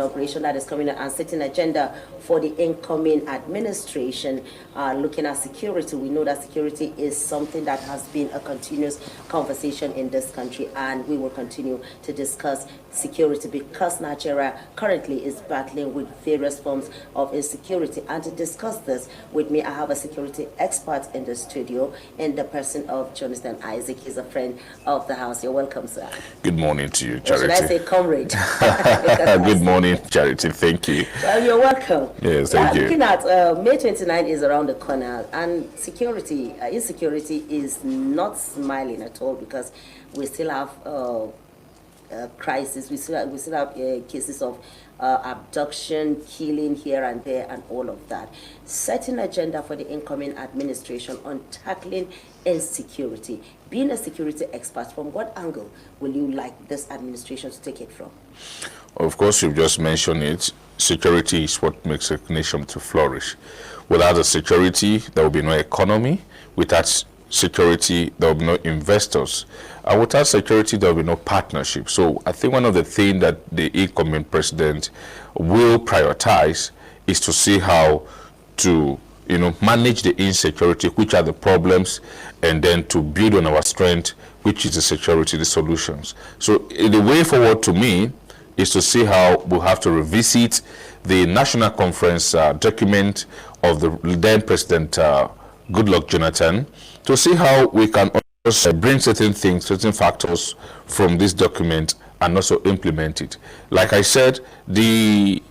inauguration that is coming and setting agenda for the incoming administration, looking at security. We know that security is something that has been a continuous conversation in this country, and we will continue to discuss security because Nigeria currently is battling with various forms of insecurity. And to discuss this with me, I have a security expert in the studio in the person of Jonathan Isaac. He's a friend of the house. You're welcome, sir. Good morning to you, Charity. Or should I say comrade? Good morning, Charity. Thank you. Well, you're welcome. Yes, thank you. Looking at May 29 is around the corner, and security, insecurity is not smiling at all because we still have crisis. We still have cases of abduction, killing here and there, and all of that. Setting agenda for the incoming administration on tackling insecurity. Being a security expert, from what angle will you like this administration to take it from? Of course, you've just mentioned it. Security is what makes a nation to flourish. Without the security, there will be no economy. Without security, there will be no investors. And without security, there will be no partnership. So I think one of the things that the incoming president will prioritize is to see how to manage the insecurity, which are the problems, and then to build on our strength, which is the security, the solutions. So the way forward to me is to see how we'll have to revisit the National Conference document of the then President Goodluck Jonathan to see how we can also bring certain things, certain factors from this document and also implement it. Like I said, the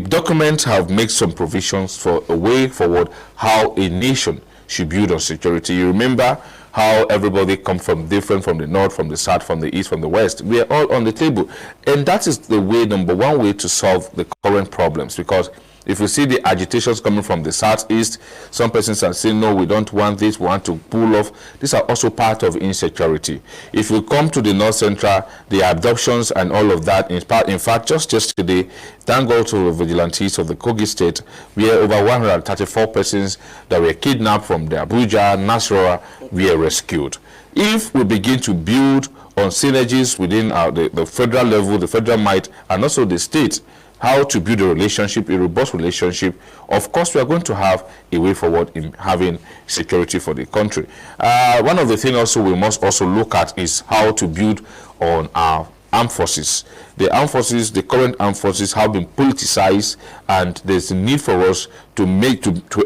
documents have made some provisions for a way forward how a nation should build on security. You remember how everybody comes from the north, from the south, from the east, from the west. We are all on the table. And that is the way, number one way to solve the current problems. Because if you see the agitations coming from the southeast, some persons are saying, no, we don't want this, we want to pull off. These are also part of insecurity. If you come to the north central, the abductions and all of that, in fact, just yesterday, thank God to the vigilantes of the Kogi state, we had over 134 persons that were kidnapped from the Abuja, Nasarawa, were rescued. If we begin to build on synergies within the federal level, the federal might, and also the state, how to build a relationship, a robust relationship, of course we are going to have a way forward in having security for the country. One of the things also we must also look at is how to build on our armed forces. The armed forces, the current armed forces have been politicized, and there's a need for us to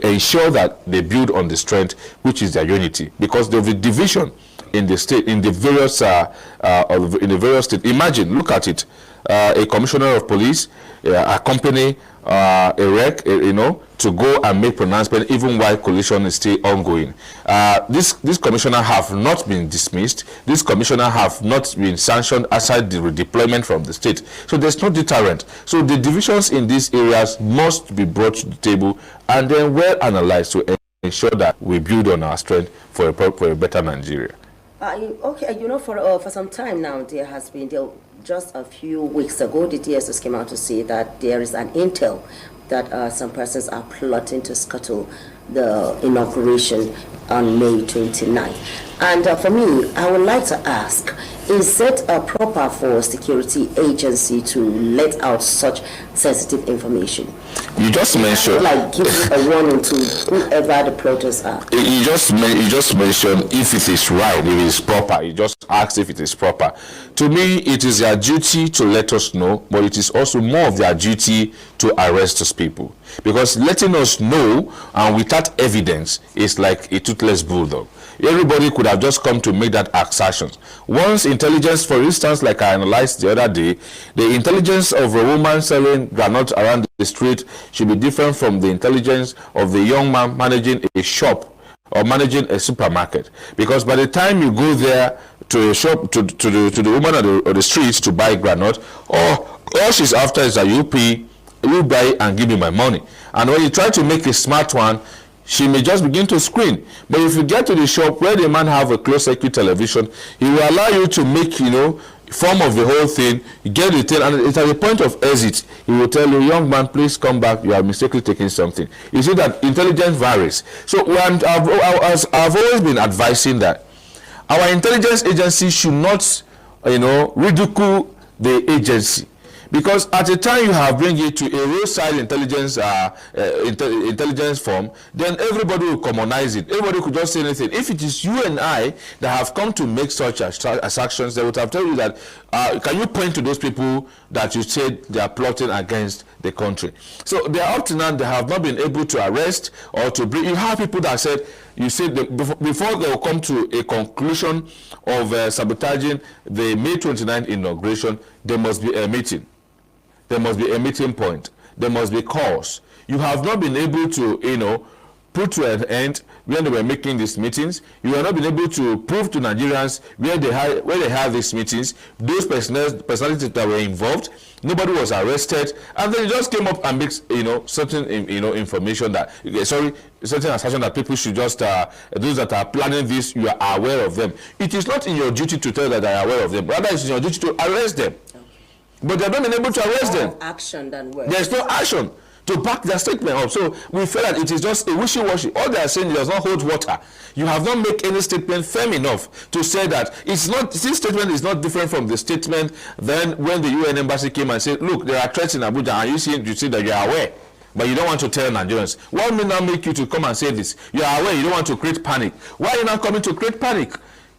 ensure that they build on the strength, which is their unity, because there's a division in the state, in the various states. Imagine, look at it. A commissioner of police accompany a rec, to go and make pronouncement even while coalition is still ongoing. This commissioner have not been dismissed. This commissioner have not been sanctioned aside the redeployment from the state. So there's no deterrent. So the divisions in these areas must be brought to the table and then well analyzed to ensure that we build on our strength for a better Nigeria. Okay, for some time now, just a few weeks ago, the DSS came out to say that there is an intel that some persons are plotting to scuttle the inauguration on May 29th. And for me, I would like to ask, is it proper for a security agency to let out such sensitive information? You just mentioned, like give a warning to whoever the plotters are. You just mentioned if it is right, if it is proper. You just asked if it is proper. To me, it is their duty to let us know, but it is also more of their duty to arrest those people. Because letting us know and without evidence is like a toothless bulldog. Everybody could have just come to make that assertion. Once intelligence, for instance, like I analyzed the other day, the intelligence of a woman selling granite around the street should be different from the intelligence of the young man managing a shop or managing a supermarket. Because by the time you go there to a shop, to the woman on the streets to buy granite, all she's after is that you buy and give me my money. And when you try to make a smart one, she may just begin to scream. But if you get to the shop where the man have a closed circuit television, he will allow you to make, form of the whole thing, you get the thing, and it's at the point of exit, he will tell you, young man, please come back, you are mistakenly taking something. You see that intelligence varies. So I've always been advising that our intelligence agency should not, ridicule the agency. Because at the time you have bring it to a roadside intelligence intelligence form, then everybody will commonize it. Everybody could just say anything. If it is you and I that have come to make such actions, they would have told you that, can you point to those people that you said they are plotting against the country? So they are up to now, they have not been able to arrest or to bring. You have people that said, you said before they will come to a conclusion of sabotaging the May 29th inauguration, there must be a meeting. There must be a meeting point. There must be cause. You have not been able to, put to an end when they were making these meetings. You have not been able to prove to Nigerians where they had these meetings, those personalities that were involved. Nobody was arrested, and then you just came up and mixed, certain, information that, certain assertion that people should just, those that are planning this, you are aware of them. It is not in your duty to tell that they are aware of them. Rather, it's in your duty to arrest them. But they have not been able to arrest them. Action than words. There's no action to back their statement up. So we feel that it is just a wishy-washy. All they are saying does not hold water. You have not made any statement firm enough to say that it's not. This statement is not different from the statement then when the UN embassy came and said, look, there are threats in Abuja, and you see that you are aware, but you don't want to tell Nigerians. What may now make you to come and say this? You are aware, you don't want to create panic. Why are you not coming to create panic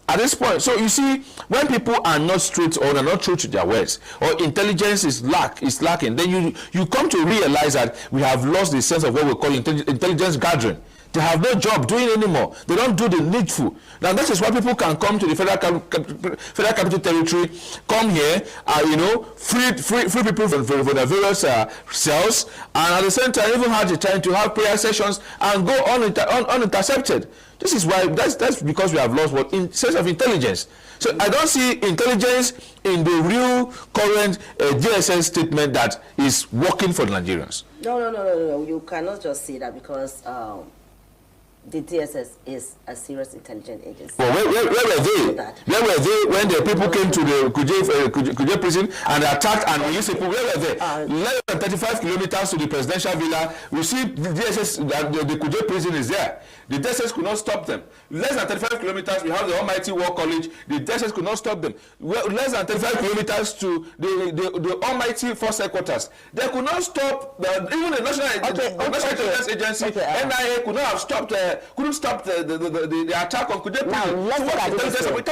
at this point? So you see, when people are not straight or are not true to their words, or intelligence is lacking, then you come to realize that we have lost the sense of what we call intelligence gathering. They have no job doing anymore. They don't do the needful. Now that is why people can come to the federal capital territory, come here, free people from the various cells, and at the same time even have the time to have prayer sessions and go unintercepted. This is why, that's because we have lost what in sense of intelligence. So I don't see intelligence in the real current DSS statement that is working for the Nigerians. No. You cannot just say that, because the DSS is a serious intelligence agency. Well, where were they? Where were they when the people came to the Kuje prison and attacked and released people? Where were they? Less than 35 kilometers to the presidential villa. We see the DSS, the Kuje prison is there. The DSS could not stop them. Less than 35 kilometers, we have the Almighty War College. The DSS could not stop them. Less than 35 kilometers to the Almighty Force Headquarters. They could not stop, even the National Intelligence Agency, NIA, could not have stopped, couldn't stop the attack on Kuje. Now, let's look at it this way.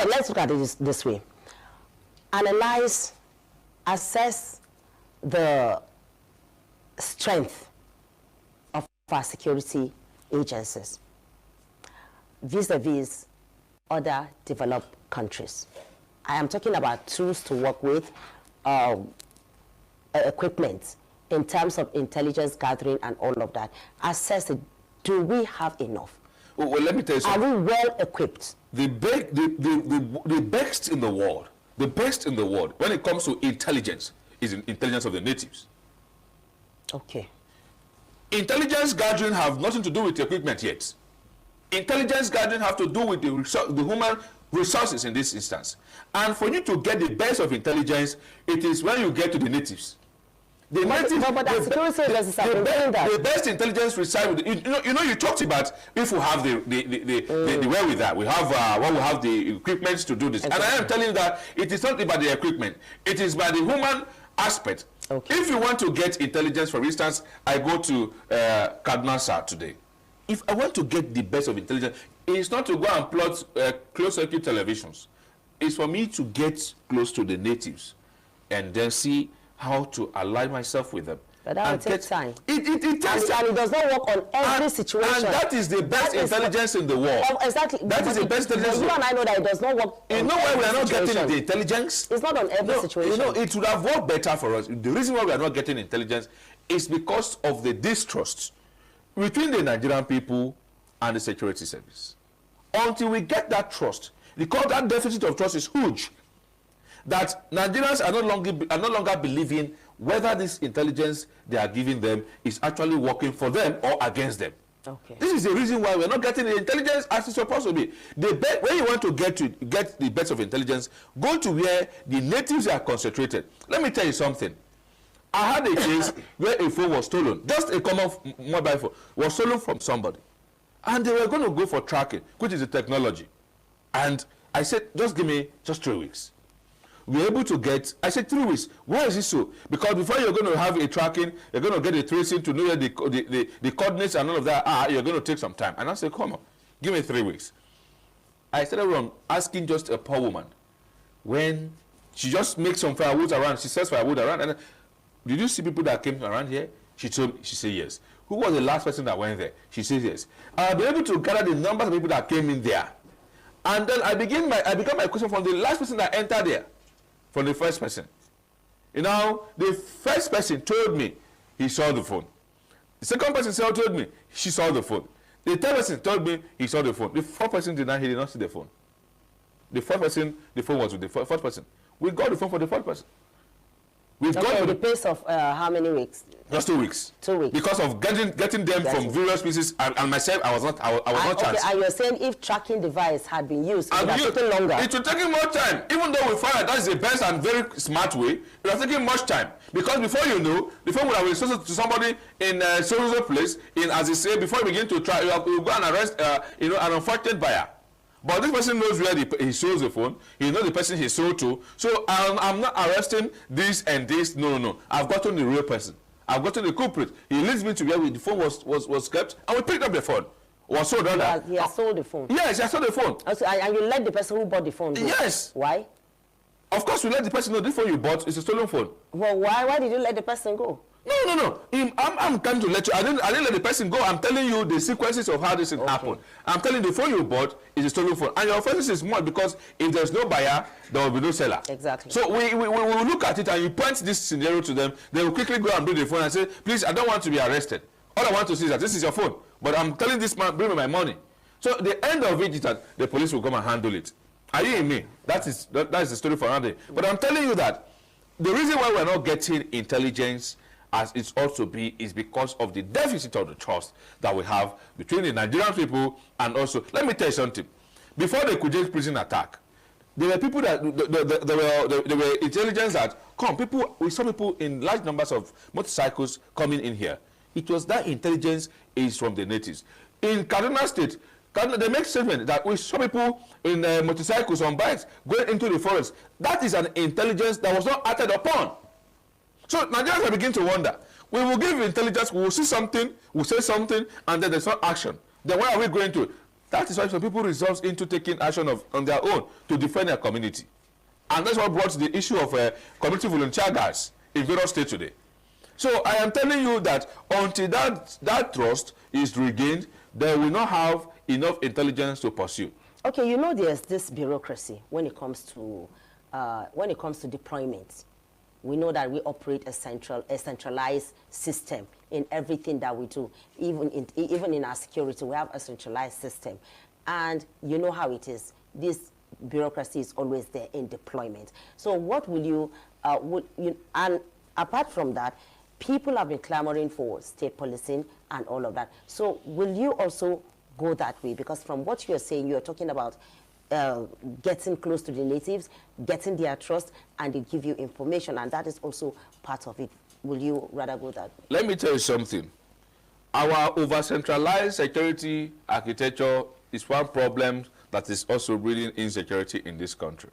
Let's look at it this way. Analyze, assess the strength of our security agencies vis-a-vis other developed countries. I am talking about tools to work with, equipment in terms of intelligence gathering and all of that. Assess it. Do we have enough? Well, let me tell you something. Are we well equipped? The best in the world, when it comes to intelligence, is intelligence of the natives. Okay. Intelligence gathering have nothing to do with equipment yet. Intelligence gathering have to do with the human resources in this instance. And for you to get the best of intelligence, it is when you get to the natives. The best intelligence reside with you talked about if we have the wherewithal, we have the equipment to do this. Exactly. And I am telling you that it is not about the equipment, it is by the human aspect. Okay. If you want to get intelligence, for instance, I go to Kaduna today. If I want to get the best of intelligence, it's not to go and plot closed circuit televisions. It's for me to get close to the natives and then see how to align myself with them. But that will take time. It takes time. And it does not work on every situation. And that is the best intelligence in the world. Exactly. That is the best intelligence. You and I know that it does not work on every situation. You know why we are not getting the intelligence? It's not on every situation. It would have worked better for us. The reason why we are not getting intelligence is because of the distrust between the Nigerian people and the security service. Until we get that trust, because that deficit of trust is huge, that Nigerians are no longer believing whether this intelligence they are giving them is actually working for them or against them. Okay. This is the reason why we're not getting the intelligence as it's supposed to be. When you want to get the best of intelligence, go to where the natives are concentrated. Let me tell you something. I had a case where a phone was stolen, just a common mobile phone was stolen from somebody, and they were going to go for tracking, which is a technology. And I said, just give me 3 weeks. we're able to get, I said 3 weeks. Why is it so? Because before you're going to have a tracking, you're going to get a tracing to know where the coordinates and all of that are, you're going to take some time. And I said, come on, give me 3 weeks. I started asking just a poor woman when she just makes some firewood around. She sells firewood around. And did you see people that came around here? She told me, she said yes. Who was the last person that went there? She said yes. I'll be able to gather the numbers of people that came in there. And then I began my question from the last person that entered there, from the first person. You know, the first person told me he saw the phone. The second person told me she saw the phone. The third person told me he saw the phone. The fourth person he did not see the phone. The fourth person, the phone was with the fourth person. We got the phone for the fourth person. We've got the pace of how many weeks? Just 2 weeks. 2 weeks. Because of getting them from various pieces, and myself, I was not chanced. And you're saying if tracking device had been used, it would have taken longer. It would take more time. Even though we find that that's the best and very smart way, it would have taken much time. Because before you know, the phone would have been sold to somebody in a social place, as they say, before you begin to try, you go and arrest an unfortunate buyer. But this person knows where he sold the phone. He knows the person he sold to. So I'm not arresting this and this. No. I've gotten the real person. I've gotten the culprit. He leads me to where the phone was kept, and we picked up the phone. Was sold rather. He has sold the phone. Yes, he has sold the phone. Also, and you let the person who bought the phone go? Yes. Why? Of course, we let the person know this phone you bought is a stolen phone. Well, why did you let the person go? No. I'm coming to let you. I didn't let the person go. I'm telling you the sequences of how this thing happened. I'm telling you the phone you bought is a stolen phone, and your offense is small because if there's no buyer, there will be no seller. Exactly. So we will look at it, and you point this scenario to them. They will quickly go and bring the phone and say, "Please, I don't want to be arrested. All I want to see is that this is your phone, but I'm telling this man, bring me my money." So the end of it is that the police will come and handle it. Are you in me? That is the story for another day. But I'm telling you that the reason why we're not getting intelligence as it's also be is because of the deficit of the trust that we have between the Nigerian people and also, let me tell you something. Before the Kuje prison attack, there were people that there were intelligence that we saw people in large numbers of motorcycles coming in here. It was that intelligence is from the natives. In Kaduna State, they make statement that we saw people in motorcycles on bikes going into the forest. That is an intelligence that was not acted upon. So Nigerians are beginning to wonder. We will give intelligence, we will see something, we'll say something, and then there's no action. Then where are we going to? That is why some people result into taking action on their own to defend their community. And that's what brought the issue of community volunteer guards in various states today. So I am telling you that until that trust is regained, they will not have enough intelligence to pursue. Okay, you know there's this bureaucracy when it comes to deployment. We know that we operate a centralized system in everything that we do. Even in our security, we have a centralized system. And you know how it is. This bureaucracy is always there in deployment. So what will you, and apart from that, people have been clamoring for state policing and all of that. So will you also go that way? Because from what you're saying, you're talking about getting close to the natives, getting their trust, and they give you information, and that is also part of it. Will you rather go that way? Let me tell you something. Our over-centralized security architecture is one problem that is also breeding insecurity in this country.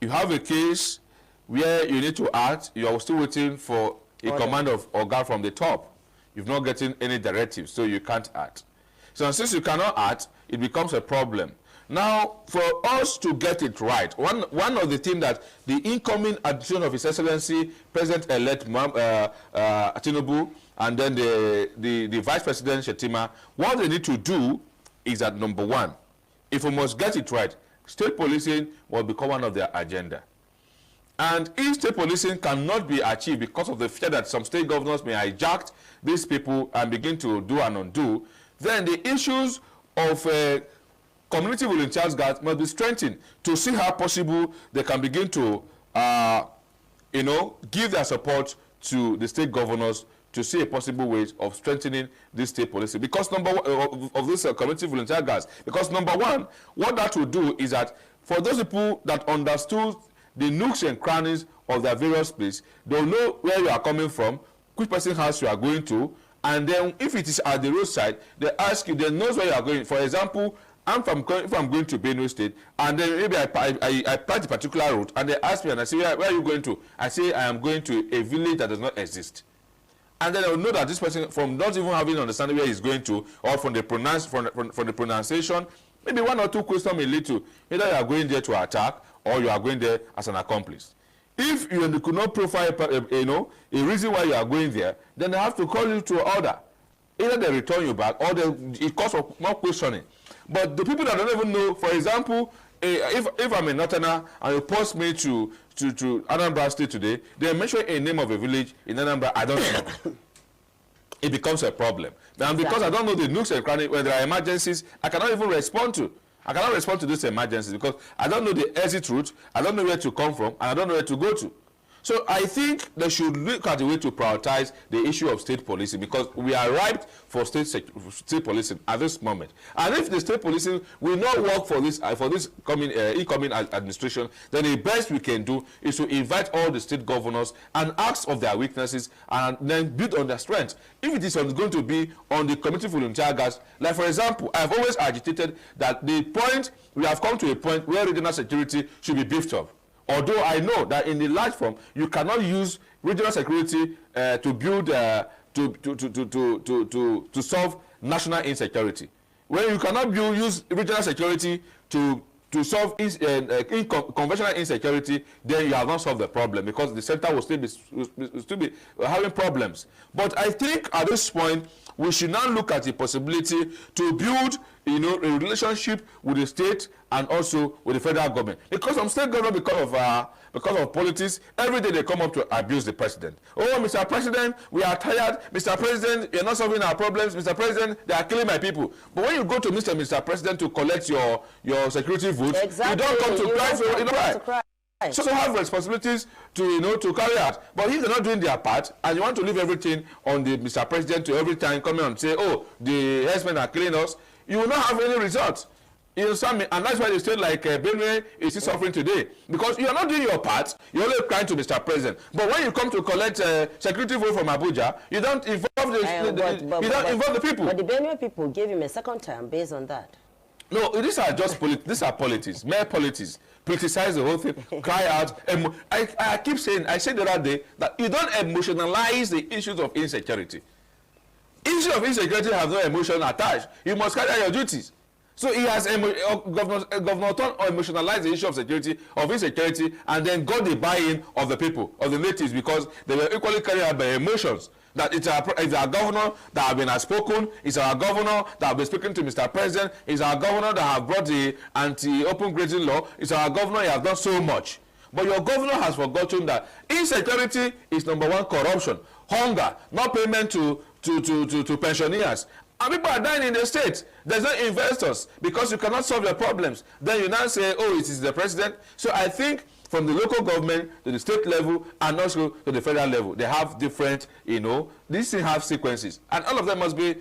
You have a case where you need to act, you are still waiting for a command of organ from the top. You've not getting any directives, so you can't act. So since you cannot act, it becomes a problem. Now, for us to get it right, one of the things that the incoming administration of His Excellency President-elect Tinubu and then the Vice President Shetima, what they need to do is that, number one, if we must get it right, state policing will become one of their agenda. And if state policing cannot be achieved because of the fear that some state governors may hijack these people and begin to do and undo, then the issues of community volunteers guards must be strengthened to see how possible they can begin to, give their support to the state governors to see a possible ways of strengthening this state policy. Because number one, of this community volunteer guards, because number one, what that will do is that for those people that understood the nooks and crannies of their various places, they'll know where you are coming from, which person's house you are going to, and then if it is at the roadside, they ask you, they knows where you are going. For example, if I'm going to Benue State, and then maybe I pass a particular route, and they ask me, and I say, where are you going to? I say, I am going to a village that does not exist. And then I will know that this person, from not even having understanding where he's going to, or from the pronunciation, maybe one or two questions may lead to either you are going there to attack, or you are going there as an accomplice. If you could not profile, a reason why you are going there, then they have to call you to order. Either they return you back, or it calls for more questioning. But the people that don't even know, for example, if I'm a Northerner and you post me to Anambra State today, they mention a name of a village in Anambra, I don't know. It becomes a problem. And because I don't know the nooks and crannies, when there are emergencies, I cannot even respond to. I cannot respond to these emergencies because I don't know the exit route, I don't know where to come from, and I don't know where to go to. So I think they should look at a way to prioritize the issue of state policing, because we are ripe for state policing at this moment. And if the state policing will not work for this incoming administration, then the best we can do is to invite all the state governors and ask of their weaknesses and then build on their strengths. If it is going to be on the community volunteer guards, like for example, I have always agitated that we have come to a point where regional security should be beefed up. Although I know that in the large form, you cannot use regional security to build to solve national insecurity. When you cannot use regional security to solve conventional insecurity, then you have not solved the problem, because the center will still be having problems. But I think at this point, we should now look at the possibility to build a relationship with the state and also with the federal government. Because some state government, because of politics, every day they come up to abuse the president. Oh, Mr. President, we are tired. Mr. President, you're not solving our problems. Mr. President, they are killing my people. But when you go to Mr. President to collect your security votes, exactly, you don't come to cry for it. So they have responsibilities to carry out. But if they're not doing their part, and you want to leave everything on the Mr. President to every time come and say, oh, the herdsmen are killing us, you will not have any results. You understand me? And that's why the state like Benue is still suffering today. Because you are not doing your part, you're only crying to Mr. President. But when you come to collect security vote from Abuja, you don't involve the people. But the Benue people gave him a second term based on that. No, these are just these are politics, mere politics. Politicize the whole thing, cry out. I keep saying, I said the other day that you don't emotionalize the issues of insecurity. Issues of insecurity have no emotion attached. You must carry out your duties. So he has Governor Ton emotionalized the issue of insecurity, and then got the buy-in of the people, of the natives, because they were equally carried out by emotions. That it's our governor that have been outspoken, it's our governor that have been speaking to Mr. President, it's our governor that have brought the anti-open grazing law, it's our governor, he has done so much. But your governor has forgotten that insecurity is number one, corruption, hunger, not payment to pensioners. And people are dying in the state. There's no investors because you cannot solve your problems. Then you now say, oh, it is the president. So I think from the local government to the state level and also to the federal level, they have different, these things have sequences. And all of them must be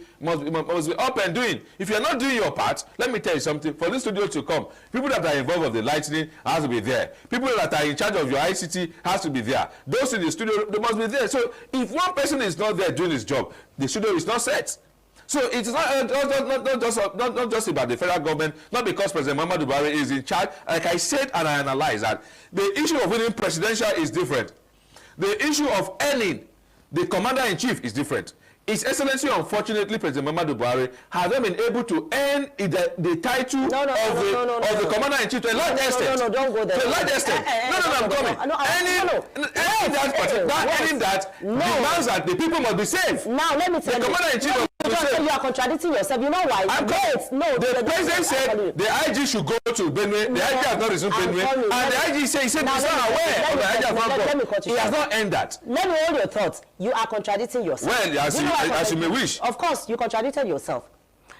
up and doing. If you're not doing your part, let me tell you something. For this studio to come, people that are involved with the lightning has to be there. People that are in charge of your ICT has to be there. Those in the studio, they must be there. So if one person is not there doing his job, the studio is not set. So it is not just about the federal government, not because President Muhammadu Buhari is in charge. Like I said and I analyzed that the issue of winning presidential is different. The issue of earning the commander-in-chief is different. His Excellency, unfortunately, President Muhammadu Buhari has not been able to earn the title of the commander-in-chief to a large extent. No, don't go there. To a large extent. I'm coming. Earning that demands that the people must be safe. Now, let me tell you. The commander-in-chief you are contradicting yourself. You know why? The president said the IG should go to Benue. The IG has not resumed Benue. And the IG said he's not aware of the IG has not gone. He has not earned that. Let me hold your thoughts. You are contradicting yourself. Well, as you may wish. Of course, you contradicted yourself.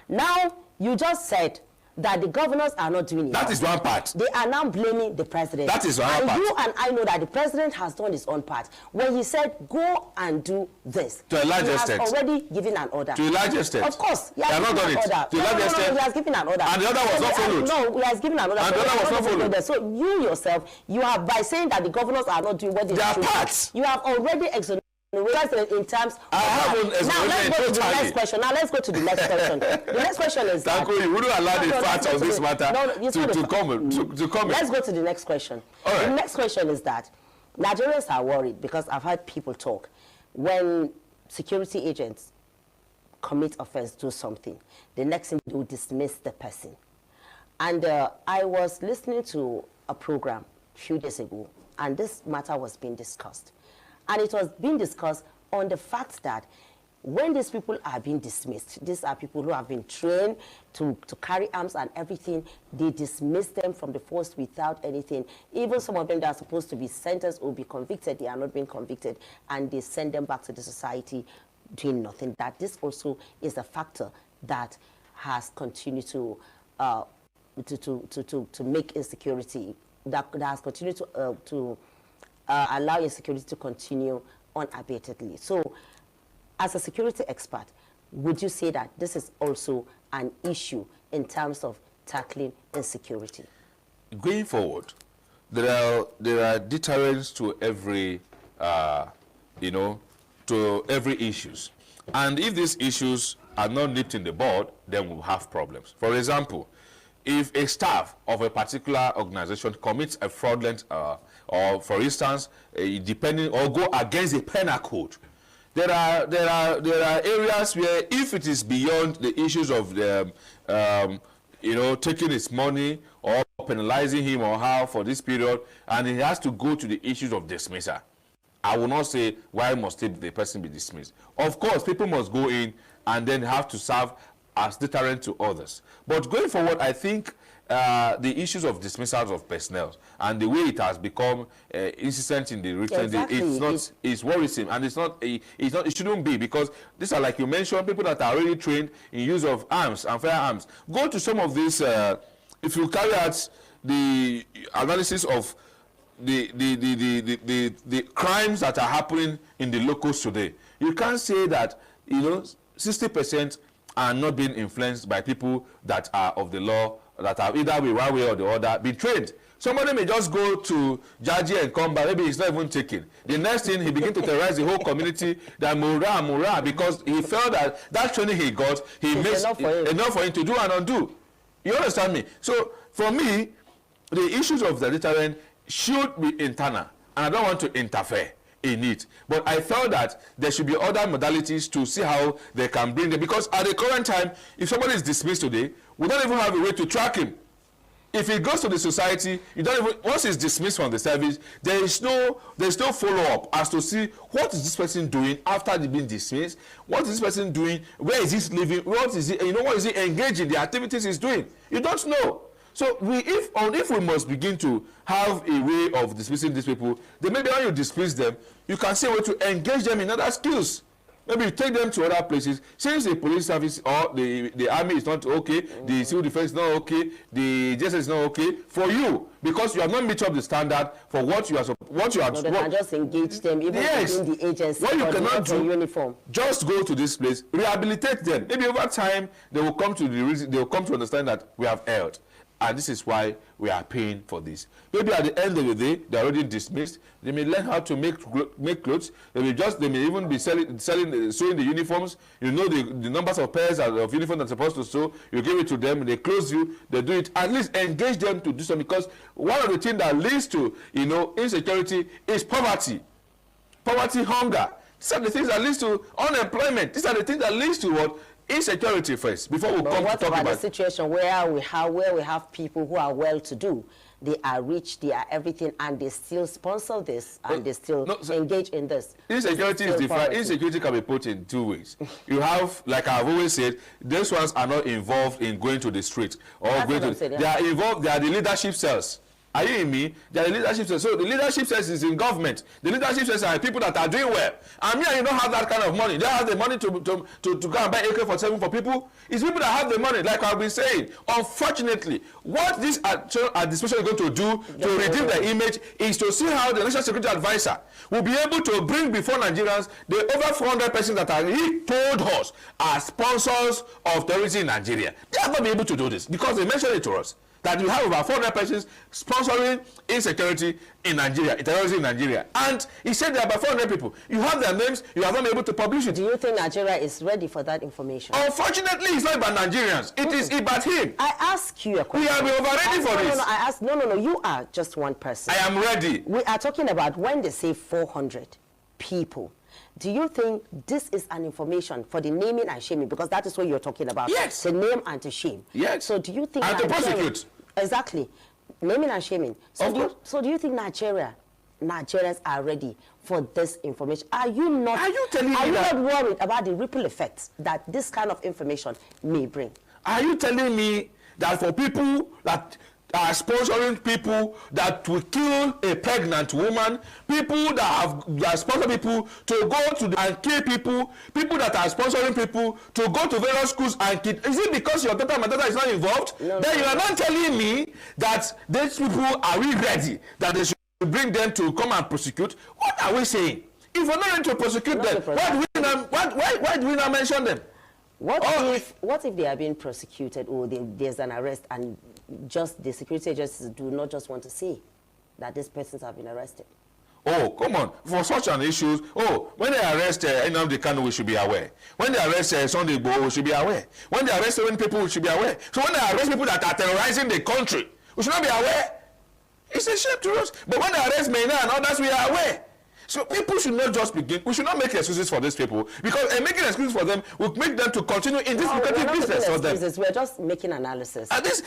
Now, you just said that the governors are not doing it. That is one part. They are now blaming the president. That is one part. And you and I know that the president has done his own part. When he said, go and do this. To a large extent. He has already given an order. To a large extent. Of course. He has not done it. To a large extent. He has given an order. And the order was not followed. No, he has given an order. And the order was not followed. So you yourself, you have, by saying that the governors are not doing what they should do, you have already exonerated Because in terms of I have an now let's go to the next question. Now let's go to the next question. The next question is Tanko, you wouldn't allow the facts of this matter to come. Let's go to the next question. All right. The next question is that Nigerians are worried because I've heard people talk when security agents commit offense, do something, the next thing they will dismiss the person. And I was listening to a program a few days ago, and this matter was being discussed. And it was being discussed on the fact that when these people are being dismissed, these are people who have been trained to carry arms and everything, they dismiss them from the force without anything. Even some of them that are supposed to be sentenced or be convicted, they are not being convicted, and they send them back to the society doing nothing. That this also is a factor that has continued to make insecurity, that has continued to allow insecurity to continue unabatedly. So, as a security expert, would you say that this is also an issue in terms of tackling insecurity? Going forward, there are deterrents to every, to every issues. And if these issues are not nipped in the bud, then we'll have problems. For example, if a staff of a particular organization commits a fraudulent, or for instance, depending or go against the penal code, there are areas where if it is beyond the issues of the, taking his money or penalizing him or her for this period, and it has to go to the issues of dismissal, I will not say why must the person be dismissed. Of course, people must go in and then have to serve as deterrent to others. But going forward, I think the issues of dismissals of personnel and the way it has become insistent in the recent days, it's worrisome, and it shouldn't be, because these are, like you mentioned, people that are already trained in use of arms and firearms. Go to some of these, if you carry out the analysis of the crimes that are happening in the locals today, you can't say that 60% are not being influenced by people that are of the law, that have either one way or the other been trained. Somebody may just go to Jaji and come back, maybe he's not even taken. The next thing, he begins to terrorize the whole community, that Mura, because he felt that training he got, he makes enough for him to do and undo. You understand me? So, for me, the issues of the deterrent should be internal, and I don't want to interfere in it. But I felt that there should be other modalities to see how they can bring them, because at the current time, if somebody is dismissed today, we don't even have a way to track him. If he goes to the society, you don't even, once he's dismissed from the service, there's no follow-up as to see what is this person doing after they've been dismissed, what is this person doing, where is he living, what is he engaged in, the activities he's doing. You don't know. So if we must begin to have a way of dismissing these people, then maybe when you dismiss them, you can say a way to engage them in other skills. Maybe you take them to other places. Since the police service or the army is not okay, the civil defense is not okay, the justice is not okay for you, because you have not met up the standard for what you are. No, then I just engage them, even within the agency. What you cannot do, uniform. Just go to this place, rehabilitate them. Maybe over time they will come to the reason. They will come to understand that we have erred. And this is why we are paying for this. Maybe at the end of the day, they're already dismissed. They may learn how to make clothes. They may even be sewing the uniforms. You know the numbers of pairs of uniforms they're supposed to sew. You give it to them, they close you, they do it. At least engage them to do something, because one of the things that leads to insecurity is poverty. Poverty, hunger. These are the things that leads to unemployment. These are the things that leads to what? Insecurity first, before we come to talk about the situation where we have people who are well-to-do, they are rich, they are everything, and they still sponsor this, and they still engage in this. Insecurity is different. Insecurity can be put in two ways. You have, like I've always said, those ones are not involved in going to the street or going to. They are involved. They are the leadership cells. Are you in me? They are the leadership cells. So the leadership cells is in government. The leadership cells are people that are doing well. And me and you don't have that kind of money. They have the money to go and buy AK-47 for people. It's people that have the money, like I've been saying. Unfortunately, what this administration is going to do to redeem the image is to see how the National Security Advisor will be able to bring before Nigerians the over 400 persons that he told us are sponsors of terrorism in Nigeria. They have not been able to do this because they mentioned it to us. that you have over 400 persons sponsoring insecurity in Nigeria, terrorism in Nigeria. And he said there are about 400 people. You have their names, you have not been able to publish it. Do you think Nigeria is ready for that information? Unfortunately, it's not about Nigerians. It is about him. I ask you a question. We have been ready for this. No, you are just one person. I am ready. We are talking about when they say 400 people. Do you think this is an information for the naming and shaming? Because that is what you're talking about. Yes. To name and to shame. Yes. So do you think... And to prosecute. Exactly. Naming and shaming. So do you think Nigerians are ready for this information? Are you not worried about the ripple effects that this kind of information may bring? Are you telling me that for people that are sponsoring people that will kill a pregnant woman, people that sponsor people to go to and kill people, people that are sponsoring people to go to various schools and kill, is it because your daughter, my daughter is not involved? No, then you are not telling me that these people are we ready, that they should bring them to come and prosecute? What are we saying? If we're not ready to prosecute them, why do we not mention them? What if they are being prosecuted or there's an arrest and just the security agencies do not just want to say that these persons have been arrested? Oh, come on. For such an issue, when they arrest Nnamdi Kanu, we should be aware. When they arrest Sunday Igboho, we should be aware. When they arrest 7 people, we should be aware. So when they arrest people that are terrorizing the country, we should not be aware. It's a shame to us. But when they arrest Mena and others, we are aware. So people should not just begin. We should not make excuses for these people, because making excuses for them will make them to continue in this lucrative business for them. We're just making analysis. And this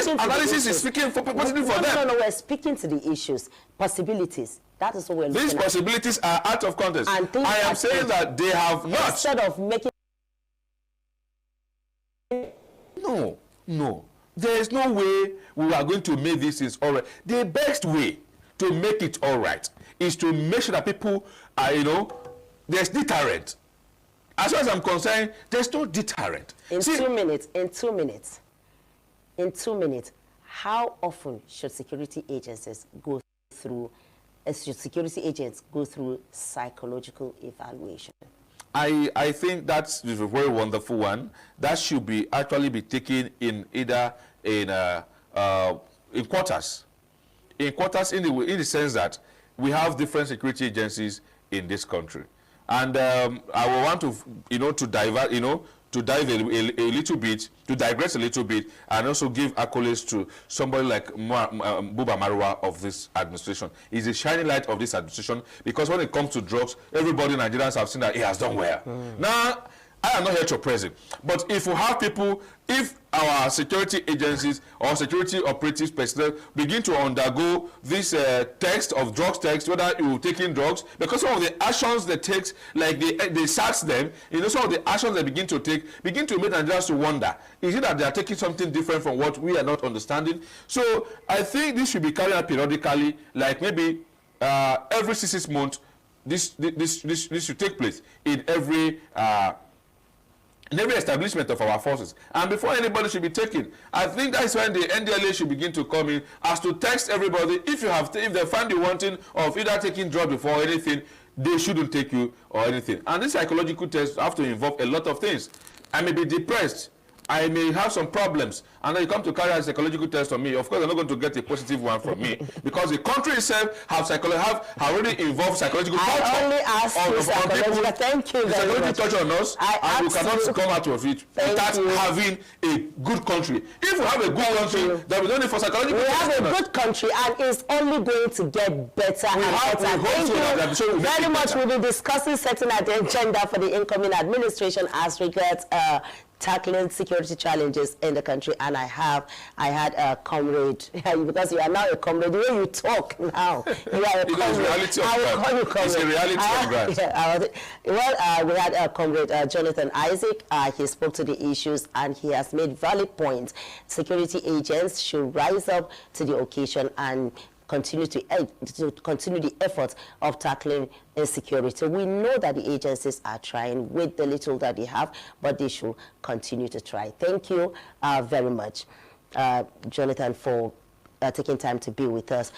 analysis is speaking for positive for them. No, we're speaking to the issues, possibilities. That is what we're looking at. These possibilities are out of context. I am saying that they have not. Instead of making. No. There is no way we are going to make this is all right. The best way to make it all right is to make sure that people are, there's deterrent. As far as I'm concerned, there's no deterrent. In 2 minutes, how often should security agencies go through psychological evaluation? I think that's a very wonderful one. That should actually be taken in either in quarters. In quarters, in the sense that we have different security agencies in this country, and I will want to dive a little bit, to digress a little bit, and also give accolades to somebody like Buba Marwa of this administration. He's a shining light of this administration, because when it comes to drugs, everybody in Nigerians have seen that he has done well. Now, I am not here to praise him, but if we have people, if our security agencies or security operatives personnel begin to undergo this text of drugs text, whether you taking drugs, because some of the actions they take, like they sack them, some of the actions they begin to take begin to make Nigerians to wonder, is it that they are taking something different from what we are not understanding? So I think this should be carried out periodically, like maybe every 6 months. This should take place in every establishment of our forces, and before anybody should be taken. I think that's when the NDLA should begin to come in, as to text everybody. If they find you wanting of either taking drugs before anything, they shouldn't take you or anything. And this psychological test have to involve a lot of things. I may be depressed, I may have some problems, and then you come to carry out a psychological test on me. Of course, I'm not going to get a positive one from me, because the country itself have already involved psychological torture. I only asked you psychological. Thank you very much. Psychological torture on us, and we cannot come out of it without having a good country. If we have a good country, then we don't need for psychological. We have a good country, and it's only going to get better and better. Thank you very much. We'll be discussing setting the agenda for the incoming administration as regards tackling security challenges in the country. And I had a comrade, because you are now a comrade, the way you talk now, you are a comrade. I will call you comrade. It's a reality of grant. We had a comrade, Jonathan Isaac. He spoke to the issues, and he has made valid points. Security agents should rise up to the occasion and continue the efforts of tackling insecurity. We know that the agencies are trying with the little that they have, but they should continue to try. Thank you very much, Jonathan, for taking time to be with us.